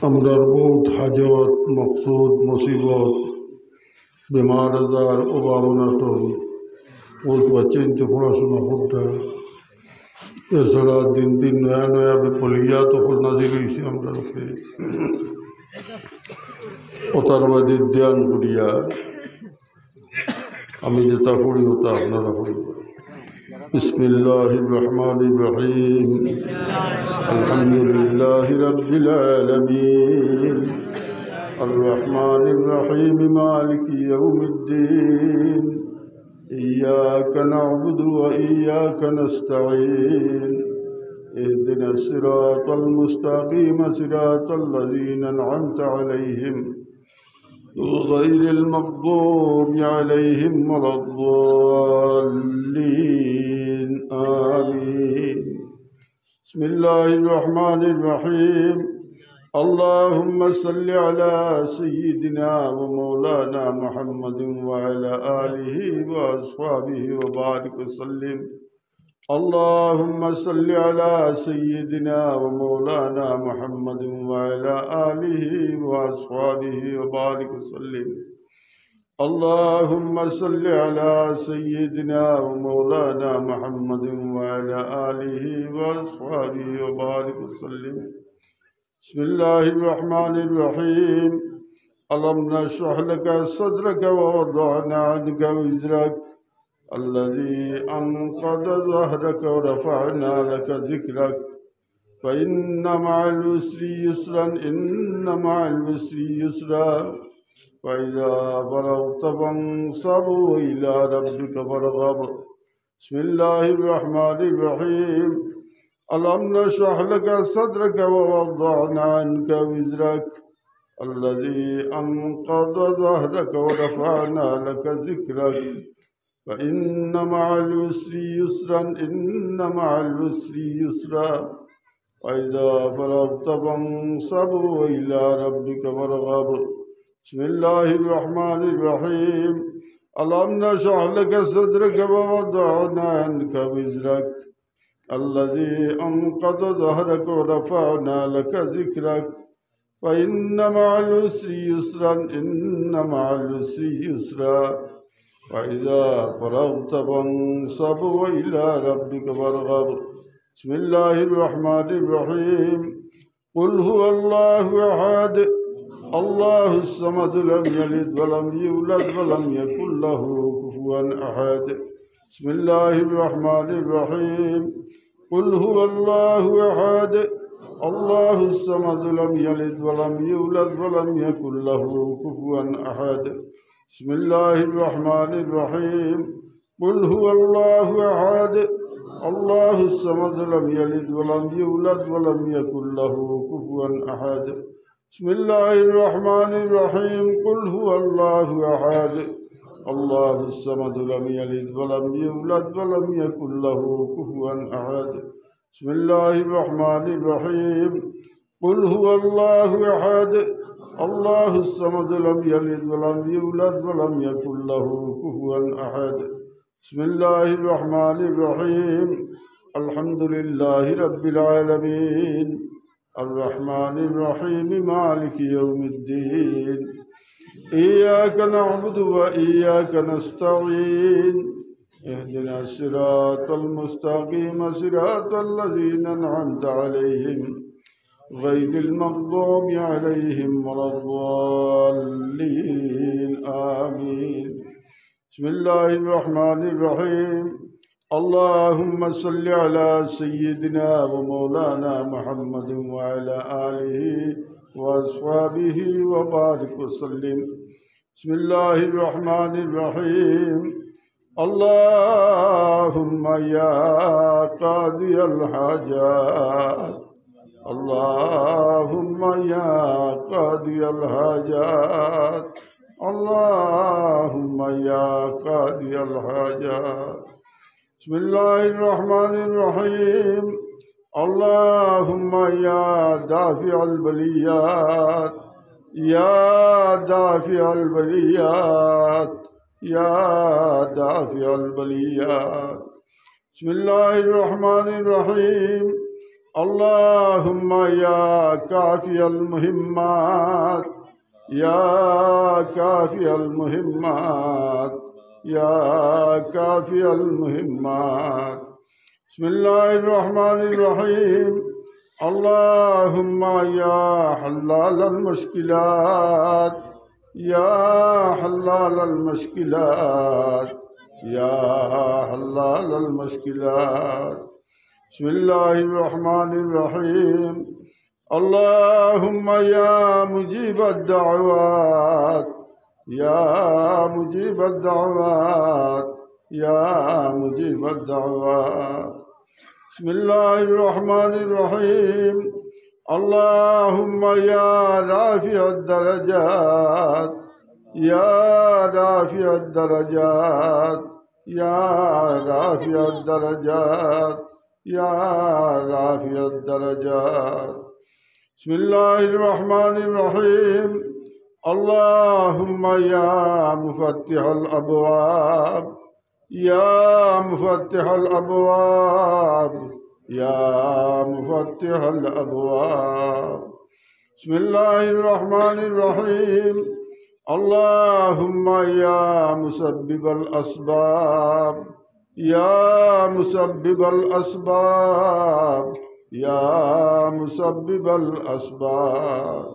আমরার বহুত হাজত মকসুদ মুসিবত বেমার আজার অভাব অনাটন বহুত বাচ্চা ইনতে পড়াশোনা করতে এছাড়া দিন দিন নয়া নয়া বিপলিয়া তখন নাজির হয়েছে আমরা ওতারবাদী ধ্যান করিয়া আমি যেটা পড়ি ওটা আপনারা পড়িবেন। بسم الله الرحمن الرحيم الحمد لله رب العالمين الرحمن الرحيم مالك يوم الدين إياك نعبد وإياك نستعين اهدنا الصراط المستقيم صراط الذين أنعمت عليهم غير المغضوب عليهم ولا الضالين آمين. بسم الله الرحمن الرحيم اللهم صل على سيدنا ومولانا محمد وعلى آله وأصحابه وبارك وسلم. اللهم صل على سيدنا ومولانا محمد وعلى آله وأصحابه وبارك وسلم. اللهم صل على سيدنا ومولانا محمد وعلى آله وأصحابه وبارك وسلم. بسم الله الرحمن الرحيم ألم نشرح لك صدرك ووضعنا عنك وزرك الذي أنقض ظهرك ورفعنا لك ذكرك فإن مع العسر يسرا إن مع العسر يسرا فإذا فرغت فانصب وإلى ربك فارغب. بسم الله الرحمن الرحيم ألم نشرح لك صدرك ووضعنا عنك وزرك الذي أنقض ظهرك ورفعنا لك ذكرك فإن مع العسر يسرا إن مع العسر يسرا فإذا فرغت فانصب وإلى ربك فارغب. بسم الله الرحمن الرحيم ألم نشرح لك صدرك ووضعنا عنك وزرك الذي أنقض ظهرك ورفعنا لك ذكرك فإن مع العسر يسرا إن مع العسر يسرا فإذا فرغت فانصب وإلى ربك فارغب. بسم الله الرحمن الرحيم قل هو الله أحد الله الصمد لم يلد ولم يولد ولم يكن له كفوا أحد. بسم الله الرحمن الرحيم قل هو الله أحد الله الصمد لم يلد ولم يولد ولم يكن له كفوا أحد. بسم الله الرحمن الرحيم قل هو الله أحد الله الصمد لم يلد ولم يولد ولم يكن له كفوا أحد. بسم الله الرحمن الرحيم قل هو الله أحد الله الصمد لم يلد ولم يولد ولم يكن له كفوا أحد. بسم الله الرحمن الرحيم قل هو الله أحد الله الصمد لم يلد ولم يولد ولم يكن له كفوا أحد. بسم الله الرحمن الرحيم الحمد لله رب العالمين الرحمن الرحيم مالك يوم الدين إياك نعبد وإياك نستعين اهدنا الصراط المستقيم صراط الذين أنعمت عليهم غير المغضوب عليهم ولا الضالين آمين. بسم الله الرحمن الرحيم اللهم صل على سيدنا ومولانا محمد وعلى آله وأصحابه وبارك وسلم. بسم الله الرحمن الرحيم اللهم يا قاضي الحاجات اللهم يا قاضي الحاجات اللهم يا قاضي الحاجات. بسم الله الرحمن الرحيم اللهم يا دافع البليات يا دافع البليات يا دافع البليات. بسم الله الرحمن الرحيم اللهم يا كافي المهمات يا كافي المهمات يا كافي المهمات. بسم الله الرحمن الرحيم. اللهم يا حلال المشكلات يا حلال المشكلات يا حلال المشكلات. بسم الله الرحمن الرحيم. اللهم يا مجيب الدعوات يا مجيب الدعوات يا مجيب الدعوات. بسم الله الرحمن الرحيم. اللهم يا رافع الدرجات يا رافع الدرجات يا رافع الدرجات يا رافع الدرجات. بسم الله الرحمن الرحيم. اللهم يا مفتح الأبواب يا مفتح الأبواب يا مفتح الأبواب. بسم الله الرحمن الرحيم. اللهم يا مسبب الأسباب يا مسبب الأسباب يا مسبب الأسباب.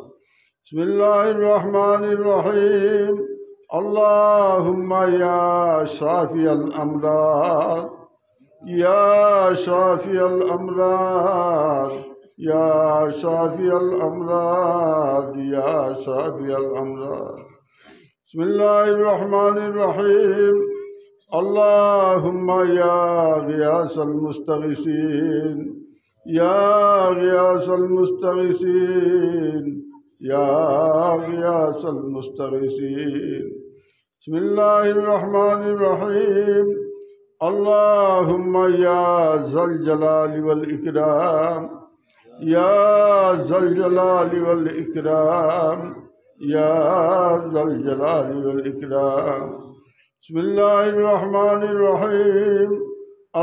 بسم الله الرحمن الرحيم. اللهم يا شافي الأمراض يا شافي الأمراض يا شافي الأمراض يا شافي الأمراض. بسم الله الرحمن الرحيم. اللهم يا غياث المستغيثين يا غياث المستغيثين يا غياث المستغيثين. بسم الله الرحمن الرحيم. اللهم يا ذا الجلال والإكرام يا ذا الجلال والإكرام يا ذا الجلال والإكرام. بسم الله الرحمن الرحيم.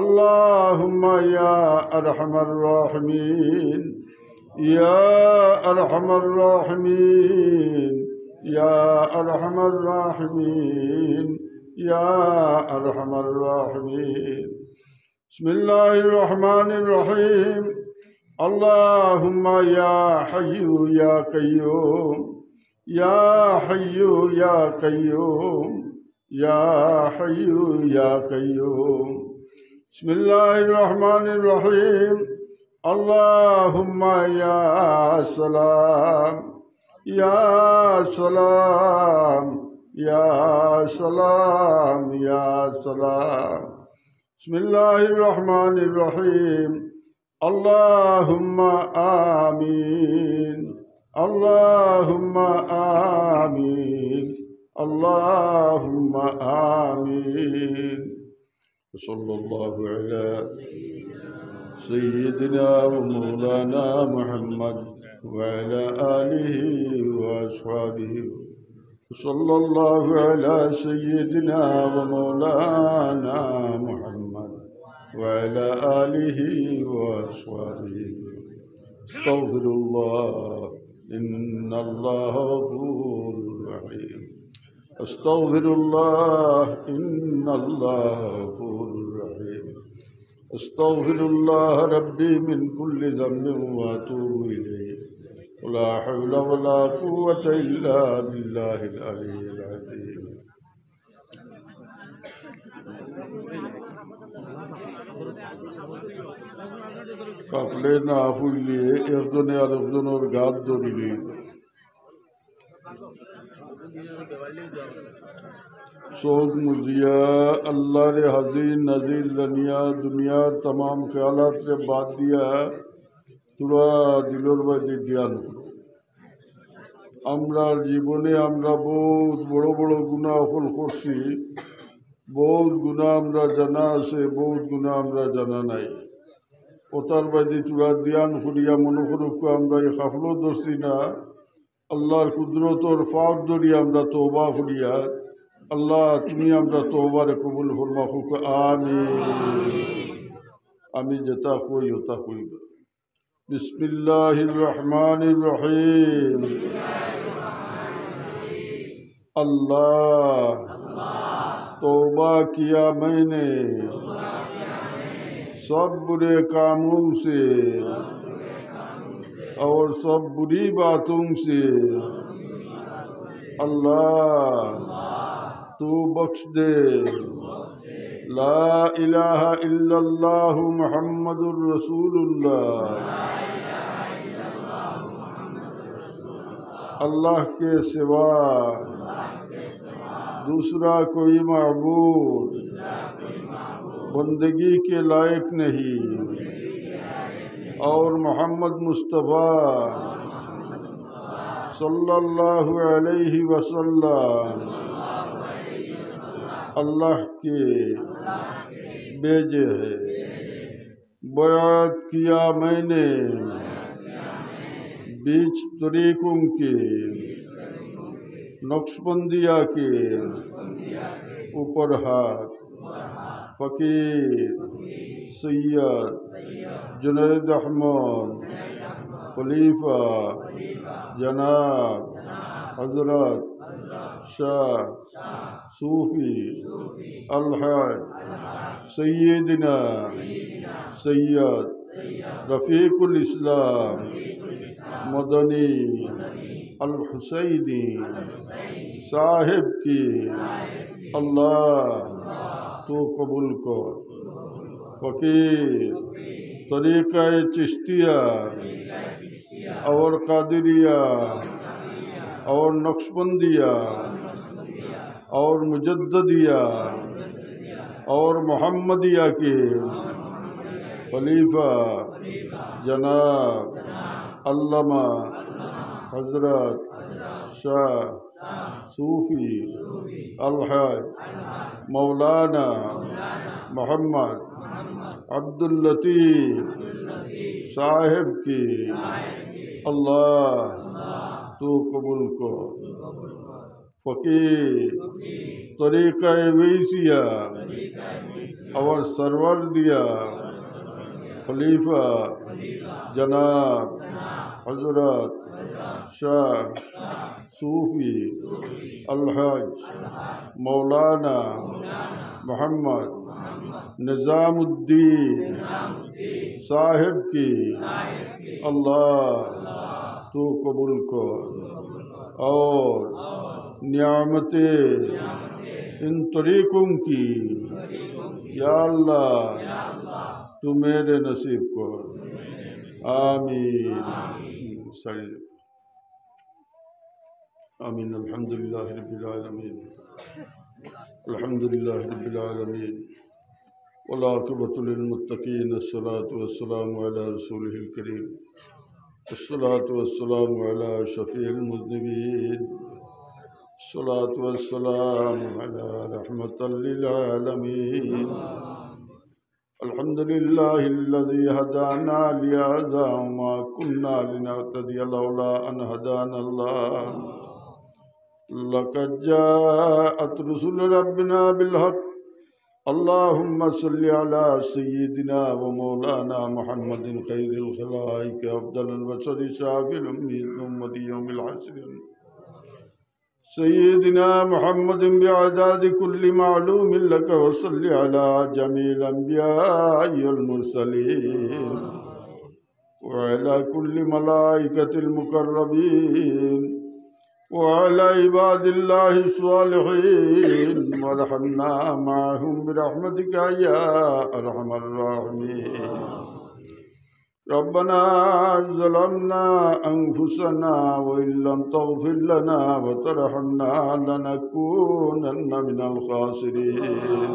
اللهم يا أرحم الراحمين يا أرحم الراحمين يا أرحم الراحمين يا أرحم الراحمين. بسم الله الرحمن الرحيم. اللهم يا حي يا قيوم يا حي يا قيوم يا حي يا قيوم. بسم الله الرحمن الرحيم. اللهم يا سلام يا سلام يا سلام يا سلام. بسم الله الرحمن الرحيم. اللهم آمين اللهم آمين اللهم آمين. وصلى الله على سيدنا ومولانا محمد وعلى آله وأصحابه. وصلى الله على سيدنا ومولانا محمد وعلى آله وأصحابه. استغفر الله إن الله غفور رحيم. استغفر الله إن الله غفور رحيم. استغفر الله ربي من كل ذنب وأتوب إليه. ولا حول ولا قوة إلا بالله العلي العظيم. কাফলে না ফুললে একজনে আর একজনের গাত ধরিলে চোখ মুজিয়া আল্লাহর হাজির নাজির জানিয়া দুনিয়ার तमाम ख्यालात रे बात दिया तुरा दिलोर बादी ध्यान करो। আমরার জীবনে আমরা বহুত বড় বড় গুনাহ করছি, বহুত গুনাহ আমরা জানা আছে, বহুত গুনাহ আমরা জানা নাই। ওতার বাদি তুরা ধ্যান করিয়া মনে করুক আমরা এই গাফলত ধরছি না, আল্লাহর কুদরতর ফাঁক ধরিয়া আমরা তওবা করিয়া আল্লাহ তুমি আমরা তওবারে কবুল ফরমাও। আমিন। আমি যেটা কই ওটা কইব। बिस्मिल्लाहिर्रहमानिर्रहीम। अल्लाह तौबा किया मैंने सब बुरे कामों से और सब बुरी बातों से। अल्लाह तू बख्श दे। ला इलाहा इल्लल्लाहु मुहम्मदुर रसूलुल्लाह। अल्लाह के सिवा दूसरा कोई माबूद बंदगी के लायक नहीं और मोहम्मद मुस्तफ़ा सल्लल्लाहु अलैहि वसल्लम अल्लाह के भेजे है। बयात किया मैंने बीच तरीकों के नक्शबंदिया के ऊपर हाथ फ़कीर सैयद जुनैद अहमद खलीफा जनाब हजरत शाह सूफी अलहज सैयदना सैयद रफ़ीकुल इस्लाम मदनी अल हुसैनी साहिब की अल्लाह तो कबूल कर। फ़कीर तरीक़ा चिश्तिया और कादिरिया और नक्शबंदिया और मुजद्दिया और मोहम्मदिया के खलीफा जनाब अल्लामा हजरत शाह सूफी अलहज मौलाना मोहम्मद अब्दुल लतीफ़ साहिब की अल्लाह तो कबूल को। फ़कीर तरीक़ा वैसिया और सरवर दिया खलीफा जनाब हजरत शाह सूफी अलहज मौलाना मोहम्मद निज़ामुद्दीन साहिब की अल्लाह तो कबूल कर और नियामते इन तरीक़ों की या अल्लाह तू मेरे नसीब को। आमीन आमीन। अल्हम्दुलिल्लाहि रब्बिल आलमीन अल्हम्दुलिल्लाहि रब्बिल आलमीन वल आक़िबतु लिल मुत्तक़ीन। अस्सलातु वस्सलामु अला रसूलिहिल करीम। अस्सलातु वस्सलामु अला शफ़ीइल मुज़निबीन। अस्सलातु वस्सलामु अला रहमतल लिल आलमीन। अल्हम्दुलिल्लाहिल्लज़ी हदाना लिहाज़ा वमा कुन्ना लिनहतदिया लौला अन हदानल्लाह। लक़द जाअत रुसुलु रब्बिना बिल हक़्क़। अल्लाहुम्मा सल्लि अला सय्यिदिना व मौलाना मुहम्मदिन खैरिल खलाइक अफ़ज़लिल बशरि शाफ़िल उम्मी उम्मती यौमिल हश्र सय्यिदिना मुहम्मदिन बिअदादि कुल्लि मालूमिन लक व सल्लि अला जमील अंबियाइ वल मुरसलीन व अला कुल्लि मलाइकतिल मुक़र्रबीन व अला इबादिल्लाहि स्वालिहीन वरहमना माअहुम बिरहमतिका या अरहमर राहिमीन। रब्बना ज़लमना अंफुसना व इल्लम तग़फिर लना व तरहमना लनकूनन्न मिनल ख़ासिरीन।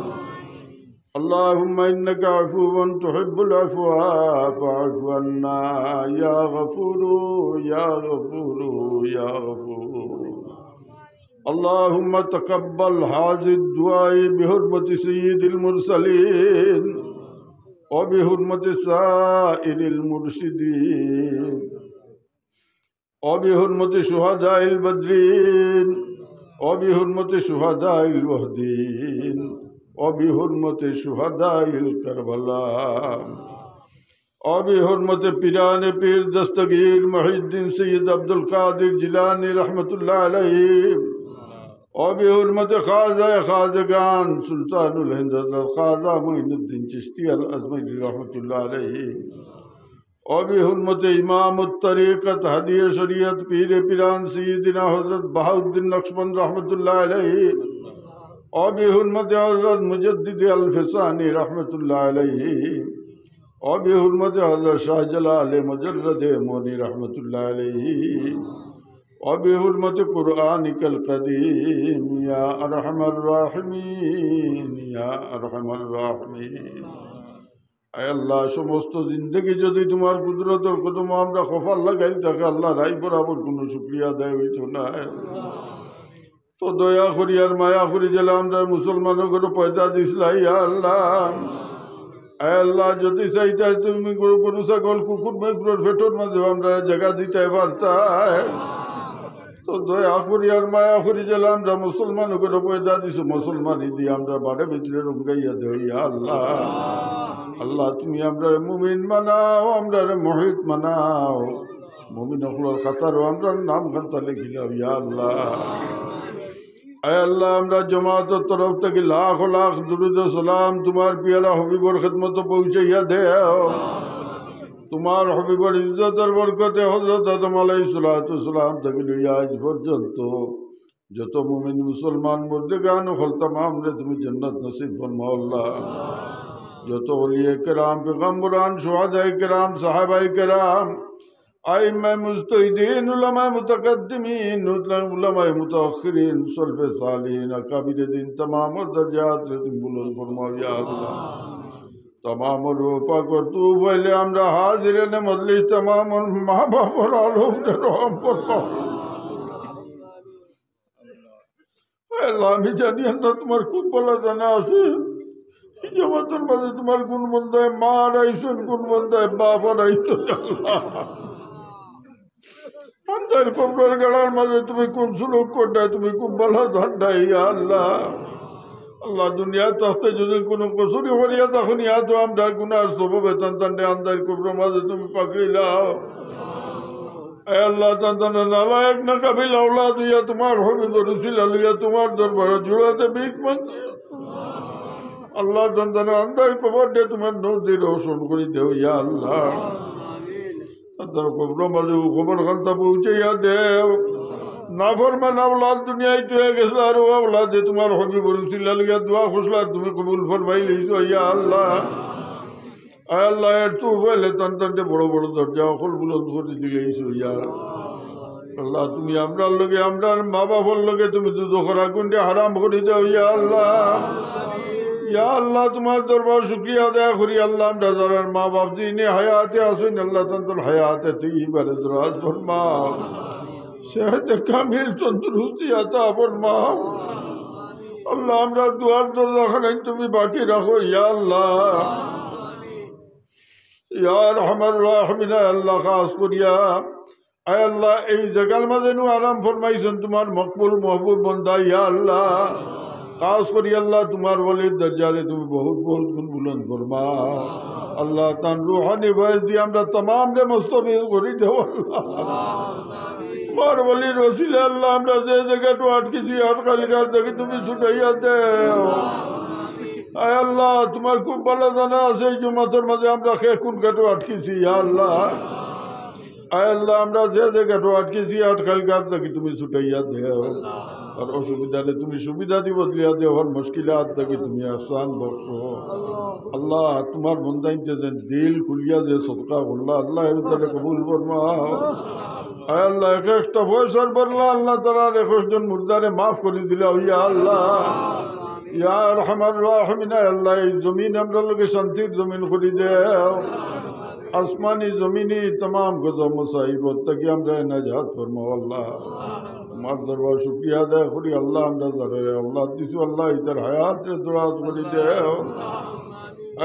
अल्लाहुम्मा इन्नका अफ़ुव्वुन तुहिब्बुल अफ़्वा फ़अफ़ु अन्ना या गफ़ूरु या गफ़ूरु या गफ़ूर। अल्लाहुम्मा तक़ब्बल हाज़िद दुआई बिहुर्मति सय्यिदिल मुरसलीन व बिहुर्मति साइरिल मुर्शिदीन व बिहुर्मति शुहदाइल बद्रीन व बिहुर्मति शुहदाइल वहदीन व बिहुर्मति शुहदाइल करबला وبحرمة پیران پیر دستگیر محی الدین سید عبدالقادر جیلانی رحمت اللہ علیہ وبحرمة خواجہ خواجگان سلطان الہند حضرت خواجہ معین الدین چشتی الازمری رحمت اللہ علیہ وبحرمة امام الطریقت ہدی شریعت پیر پیران سیدنا حضرت بہاؤالدین نقشبند رحمت اللہ علیہ وبحرمة حضرت مجدد الفسانی رحمت اللہ علیہ وبحرمة حضرت شاہ جلال مجرد مونی رحمت اللہ علیہ وبحرمة قرآنك القديم يا أرحم الراحمين يا أرحم الراحمين আয় আল্লাহ সমস্ত জিন্দগি যদি তোমার কুদরতের কদম আমরা খফার লাগাই থাকে আল্লাহ রাই বরাবর কোনো শুকরিয়া আদায় হইত না তো দয়া করি আর মায়া করি জেলা আমরা মুসলমানের করে পয়দা দিসলাই আল্লাহ আয় আল্লাহ যদি চাইতে তুমি গরু ছাগল কুকুর মেঘুরের পেটের মাঝে আমরা জায়গা দিতে পারতাই তো দয়া করি আর মায়া করি জেলা আমরা মুসলমানের করে পয়দা দিছো মুসলমানই দিয়ে আমরা বাড়ে ভিতরে রঙ্গাইয়া দেইয়া আল্লাহ আল্লাহ তুমি আমরা মুমিন মানাও আমরা মুহিত মানাও মুমিন হকলার খাতারও আমরা নাম খাতা লিখিলাম ইয়া আল্লাহ আয় আল্লাহ আমরা জামাতের তরফ থেকে লাখ লাখ দুরুদ ও সালাম তোমার পিয়ারা হবিবর খিদমত পৌঁছাইয়া দেও তোমার হবিবর ইজ্জতের বরকতে হযরত আদম আলাইহিস সালাতু সালাম থেকে লইয়া আজ পর্যন্ত যত মুমিন মুসলমান মুর্দেগান হল तमाम রে তুমি জান্নাত নসিব ফরমাও আল্লাহ যত ওলিয়ে কেরাম পেগম্বরান শুহাদায়ে কেরাম সাহাবায়ে কেরাম আইম্মায়ে মুজতাহিদিন উলামায়ে মুতাকাদ্দিমিন উলামায়ে মুতাআখিরিন সলফে সালিহিন আকাবিরে দিন तमाम দরজাত রে তুমি বুলন্দ ফরমাও ইয়া আল্লাহ तमाम रूपा को तू पहले हमरा हाजिर ने मजलिस तमाम माँ बाप और आलोक ने रहम फरमाओ अल्लाह আমি জানি না তোমার খুব বলা জানা আছে জামাতের মাঝে তোমার কোন বন্দায় মা রাইছেন কোন বন্দায় বাপ রাইছেন আল্লাহ আন্দার কবরের গড়ার মাঝে তুমি কোন সুলুক করতে তুমি খুব বলা জানতা ইয়া আল্লাহ আল্লাহ দুনিয়া তাতে যদি কোনো কসুরি করিয়া তখন ইয়া তো আমরা গুনার সববে তান্তানে আন্দার কবরের মাঝে তুমি পাকড়ি লাও আল্লাহ তান্তানে নালায়েক না কাবিল আওলাদ ইয়া তোমার হবিব রসুল আলিয়া তোমার দরবারে জুড়াতে ভিক মাঙ্গি আল্লাহ তান্তানে আন্দার কবর দিয়ে তোমার নূর দিয়ে রোশন করে দেও ইয়া আল্লাহ তান্তানে কবরের মাঝে খবর খান্তা পৌঁছাইয়া দেও नाफरमान औलाद दुनिया तो है कि सारो औलाद है तुम्हारे हबीब रसूल अल्लाह दुआ खुशला तुम्हें कबूल फरमाई लीसो या अल्लाह तू पहले तन तन बड़ो बड़ो दर्जा खुल बुलंद कर दिलीसो या अल्लाह तुम्हें हमरा लगे हमरा माँ बापर लगे तुम्हें तो दोखरा गुंडे हराम कर दो या अल्लाह तुम्हारे दरबार शुक्रिया अदा करी अल्लाह हमरा जरा माँ बाप जी ने हयात आसुन अल्लाह तन हयात तय्यबा दराज फरमाओ सेहत कामिल तंदुरुस्ती अता फरमाओ अल्लाह हमरा दुआर दरजा खाने तुम्हें बाकी रखो या अल्लाह या रहमान राहिमीन अल्लाह खास करिया आय अल्लाह এই জায়গার মাঝে নু আরাম ফরমাইছেন তোমার মকবুল महबूब बंदा या अल्लाह खास करी अल्लाह तुम्हार वली दर्जाले তুমি बहुत बहुत गुण बुलंद फरमाओ अल्लाह तान रूहानी फैज दी हमरा तमाम रे मुस्तफीज करी देओ अल्लाह मार वली रसूल अल्लाह हमरा जे जगह तो अटकी अटकल कर दे তুমি ছুটাইয়া দেও आय अल्लाह तुम्हार खूब ভালো জানা আছে জুমাতের মাঝে আমরা কে কোন কাটো আটকিছি ইয়া আল্লাহ आय अल्लाह हमरा जे जगह तो अटकी अटकल कर दे তুমি ছুটাইয়া দেও और असुविधा ने तुम्हें सुविधा दी बदलिया दे और मुश्किलात तक तुम्हें आसान बख्शो अल्लाह तुम्हार बंदा इंतज़ार दिल खुलिया दे सदका अल्लाह अल्लाह इरतले कबूल फरमाओ अल्लाह एक तफसर बरला अल्लाह तआला रे खुशजन मुर्दारे माफ कर दिला या अल्लाह या रहमान राहिमीन अल्लाह जमीन हमरा लोगे शांतिर जमीन कर दे आसमानी जमीनी तमाम गजब मुसाइब तक हमरा नजात फरमाओ अल्लाह मार दरबार शुक्रिया अदा करी अल्लाह हमरा जरा औलाद दिसो अल्लाह इधर हयात रे दुराज करी दे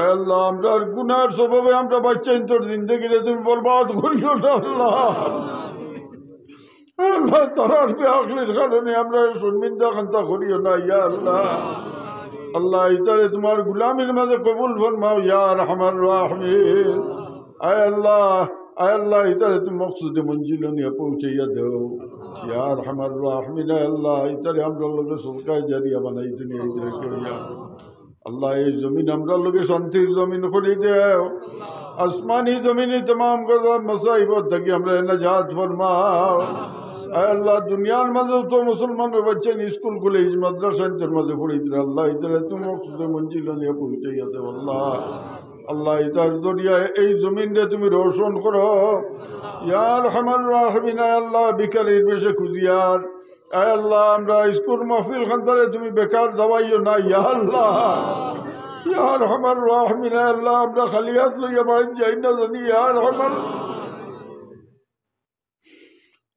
अल्लाह हमरा गुनाह सबबे हमरा बच्चा इंतर जिंदगी रे तुम बर्बाद करियो ना अल्लाह अल्लाह तरार पे आखिर खाने हमरा शर्मिंदा खंता करियो ना या अल्लाह अल्लाह इधर तुम्हारे गुलामी में कबूल फरमाओ या रहमान राहिमीन आय अल्लाह इधर तुम मकसूद मंजिल ने पहुँचैया दो यार हमार रहमीन अल्लाह इधर हमरा लोग सदका जारिया बनाई दुनिया इधर के यार अल्लाह ये जमीन हमरा लोग शांति जमीन खोली दे आसमानी जमीन तमाम का मसाइब तक हमरा नजात फरमाओ आय अल्लाह दुनिया में तो मुसलमान बच्चे ने स्कूल खुले मद्रसा इधर मजे पढ़ी इधर अल्लाह इधर तुम मकसूद मंजिल ने पहुँचैया दो अल्लाह इधर दरिया এই জমিন রে তুমি রোশন করো ইয়া আরহামার রাহিমিন আল্লাহ বিকালের বেশে খুদিয়ার আয় আল্লাহ আমরা স্কুল মাহফিল খানতারে তুমি বেকার দাওয়াইও না ইয়া আরহামার রাহিমিন আল্লাহ আমরা খালি হাত লইয়া বাড়ি যাই না জানি ইয়া আরহামার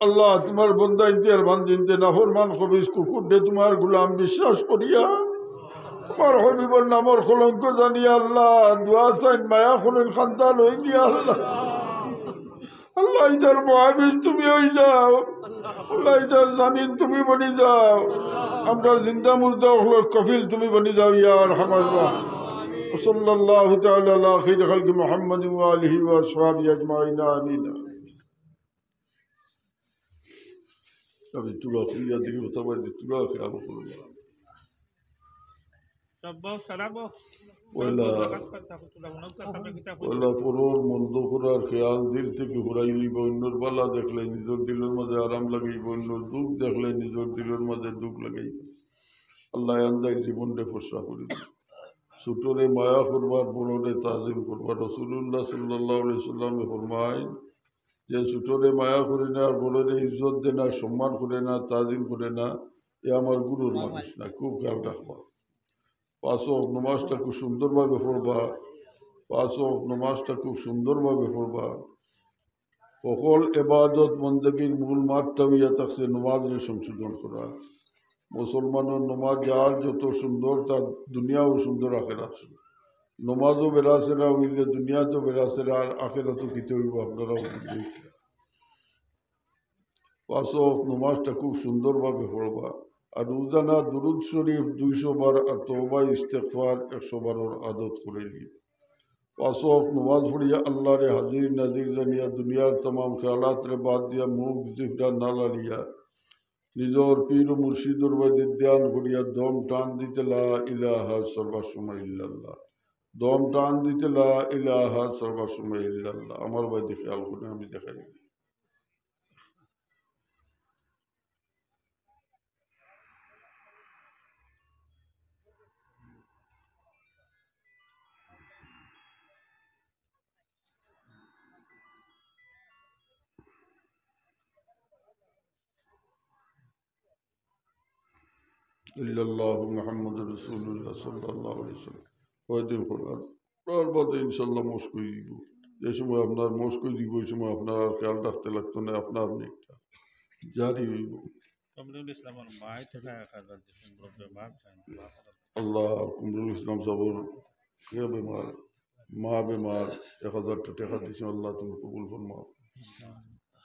আল্লাহ তোমার বান্দা ইনতের বান্দিনতে নাফরমান খবিস কুকুর দে তোমার গোলাম বিশ্বাস করিয়া তোমার হবিবর নামর কলঙ্ক জানিয়া আল্লাহ দুয়া চাইন মায়া খুলেন খান্তা লই দিয়া আল্লাহ আল্লাহ ইদার মহাবিজ তুমি হয়ে যাও আল্লাহ ইদার জামিন তুমি বনি যাও আমরা জিন্দা মুর্দা হলোর কফিল তুমি বনি যাও ইয়ার হামাল্লাহ সাল্লাল্লাহু তাআলা আলা খাইর খালকি মুহাম্মদ ওয়া আলিহি ওয়া আসহাবিহি আজমাইন আমিন अभी तुला खिया दी होता है तुला क्या बोलूँगा ওলা পুরোর মন্দ করার খেয়াল দিল থেকে ঘুরাই লইব অন্যর বালা দেখলে নিজের দিলের মাঝে আরাম লাগাইব অন্যর দুঃখ দেখলে নিজের দিলের মাঝে দুঃখ লাগাইব আল্লাহ আন্দাই জীবনটা ফসরা করি ছোটরে মায়া করবার বড়রে তাজিম করবার রসুল্লাহ সাল্লাল্লাহু আলাইহি সাল্লামে ফরমায় যে ছোটরে মায়া করে না আর বড়রে ইজ্জত দে না সম্মান করে না তাজিম করে না এ আমার গুরুর মানুষ না খুব খেয়াল রাখবা পাঁচ ওয়াক্ত নামাজটা খুব সুন্দরভাবে পড়বা পাঁচ ওয়াক্ত নামাজটা খুব সুন্দরভাবে পড়বা সকল এবাদত বন্দেগীর মূল মাঠটা হইয়া থাকছে নমাজের সংশোধন করা মুসলমানের নমাজ যার যত সুন্দর তার দুনিয়াও সুন্দর আখেরাত নমাজও বেড়াছেরা হইলে দুনিয়াতেও বেড়াছেরা আর আখেরাতও কিতে হইব আপনারাও বুঝতে পাঁচ ওয়াক্ত নমাজটা খুব সুন্দরভাবে পড়বা আর রোজানা দুরুদ শরীফ 200 বার আর তওবা ইস্তেগফার 100 বারের আদত করে নিব পাঁচ ওয়াক্ত নামাজ পড়িয়া আল্লাহরে হাজির নাজির জানিয়া দুনিয়ার तमाम খেয়ালাত রে বাদ দিয়া মুখ জিহ্বা না লাড়িয়া নিজের পীর ও মুর্শিদর বাদে ধ্যান করিয়া দম টান দিতে লা ইলাহা সর্বসময় ইল্লাল্লাহ দম টান দিতে লা ইলাহা সর্বসময় ইল্লাল্লাহ আমার বাদে খেয়াল করে আমি দেখাই ইল্লাল্লাহ মুহাম্মাদুর রাসূলুল্লাহ সাল্লাল্লাহু আলাইহি ওয়াসাল্লাম কয়দিন পড়ার তারপর ইনশাআল্লাহ মস্কই দিব যে সময় আপনার মস্কই দিব ওই সময় আপনার আর খেয়াল রাখতে লাগতো না আপনা আপনি একটা জারি হইব কমরুল ইসলামের মাই থেকে 1000 দিন বেমার আল্লাহ কমরুল ইসলাম সাবর কে বেমার মা বেমার 1000 টাকা দিছেন আল্লাহ তুমি কবুল ফরমাও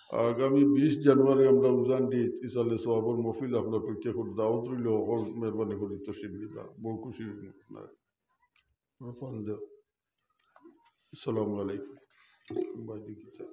আগামী 20 জানুয়ারি আমরা উজান দিই ইসালে সওয়াবর মহফিল আপনার প্রত্যেক দাওয়াত রইল সকল মেহরবানি করে তশরিফ নিবা বহু খুশি হইব আপনার আসসালামু আলাইকুম বাইদি কিতা